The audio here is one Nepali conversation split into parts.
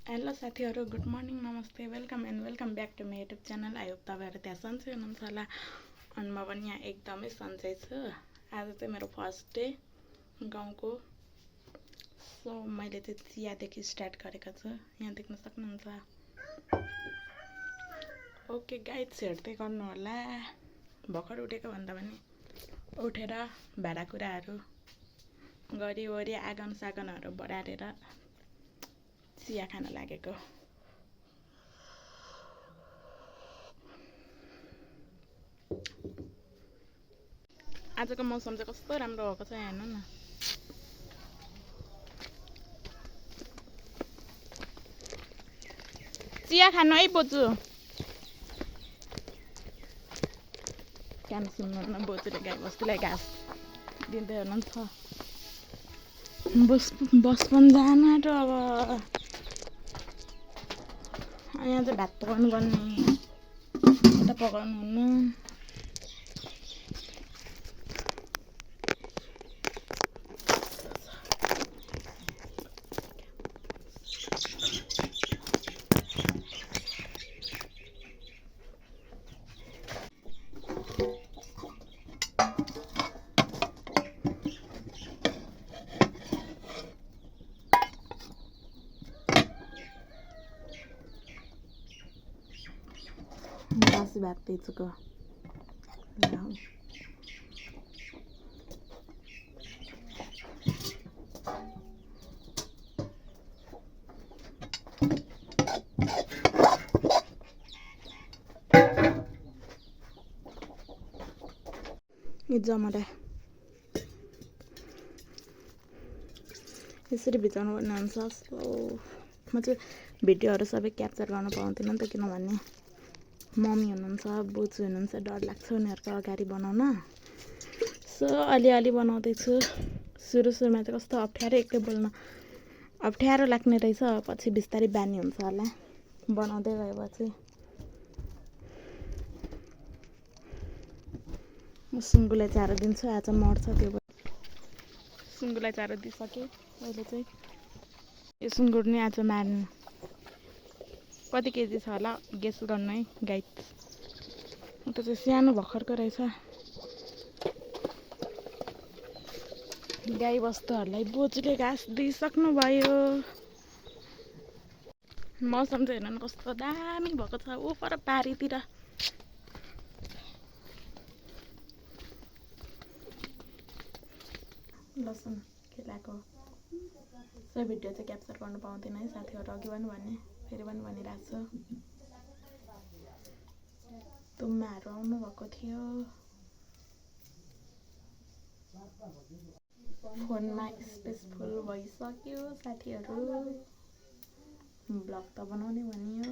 हेलो साथीहरू, गुड मर्निङ, नमस्ते, welcome and welcome back to my YouTube channel. I hope तपाईँहरू त्यहाँ सन्चै हुनुहुन्छ होला। अनि म पनि यहाँ एकदमै सन्चै छु। आज चाहिँ मेरो फर्स्ट डे गाउँको। सो मैले चाहिँ चियादेखि स्टार्ट गरेको छु, यहाँ देख्न सक्नुहुन्छ। ओके गाइड्स, हेर्दै गर्नु होला। भर्खर उठेको भन्दा पनि उठेर भाँडाकुँडाहरू गरिवरी आँगन सागनहरू बढारेर चिया खान लागेको। आजको मौसम चाहिँ कस्तो राम्रो भएको छ, हेर्नु न। चिया खानु है बोजू। काम सुन्नु न, बोजूले गाई बस्तुलाई घाँस दिँदै हुनुहुन्छ। बस पनि जान आँट्यो अब। यहाँ चाहिँ भात पकाउनु पर्ने, उता पकाउनु हुन्न। बासी भात बेचेको जमारा यसरी भिजाउनु पर्ने हुन्छ। सो म चाहिँ भिडियोहरू सबै क्याप्चर गर्न पाउँदिनँ नि त, किनभने मम्मी हुनुहुन्छ, बोजू हुनुहुन्छ, डर लाग्छ उनीहरूको अगाडि बनाउन। सो अलिअलि बनाउँदैछु। सुरुमा चाहिँ कस्तो अप्ठ्यारो, एक्लै बोल्न अप्ठ्यारो लाग्ने रहेछ, पछि बिस्तारै बानी हुन्छ होला बनाउँदै गएपछि। म सुँगुलाई चारो दिन्छु, आज मर्छ त्यो। सुँगुलाई चारो दिइसकेँ अहिले चाहिँ। यो सुँगुर नि आज मार्नु। कति केजी छ होला गेस गर्नु है गाइड। उता चाहिँ सानो भर्खरको रहेछ। गाई बस्तुहरूलाई बोजूले घाँस दिइसक्नु भयो। मौसम चाहिँ हेर्नु न कस्तो दामी भएको छ, ऊ पर पारीतिर। लसुन केलाको सबै भिडियो चाहिँ क्याप्चर गर्नु पाउँदैन है साथीहरू। अघि पनि भने, फेरि पनि भनिरहेको छु। तुम्माहरू आउनुभएको थियो। फोनमा स्पेस फुल भइसक्यो साथीहरू। ब्लग त बनाउने भनियो।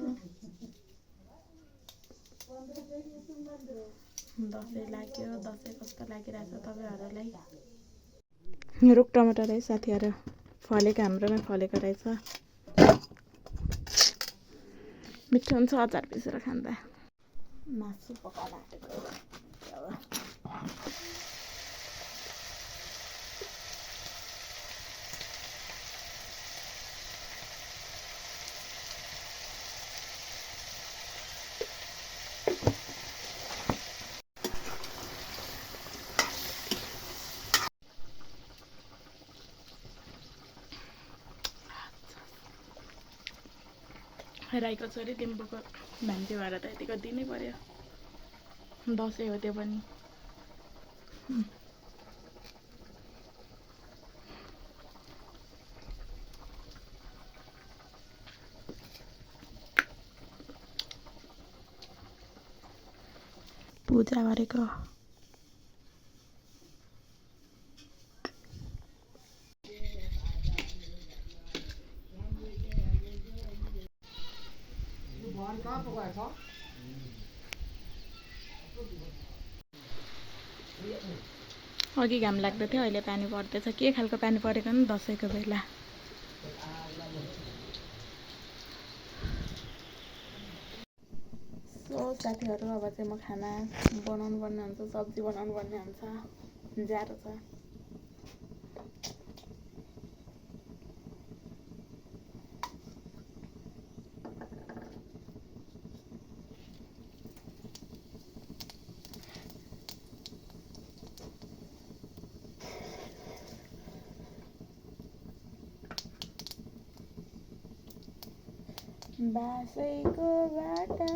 दसैँ लाग्यो, दसैँ कस्तो लागिरहेछ तपाईँहरूलाई? रुख टमाटर है साथीहरू, फलेको हाम्रोमै फलेको रहेछ। मिठो हुन्छ अचार पिसेर खाँदा। मासु पकाएर आँटेको राईको छोरी लिम्बूको भान्जी भएर त यतिको दिनै पर्यो। दसैँ हो त्यो पनि। पूजा गरेको। अघि घाम लाग्दै थियो, अहिले पानी पर्दैछ। के खालको पानी परेको नि दसैँको बेला। सो साथीहरू, अब चाहिँ म खाना बनाउनु पर्ने हुन्छ, सब्जी बनाउनु पर्ने हुन्छ। जाडो छ। बासैको बाटा।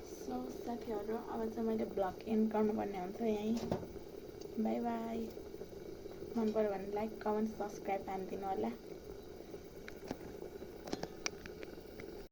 सो साथीहरू, अब चाहिँ मैले ब्लग एन्ड गर्नुपर्ने हुन्छ यहीँ। By by. मन पऱ्यो भने लाइक कमेन्ट सब्सक्राइब हानिदिनु होला।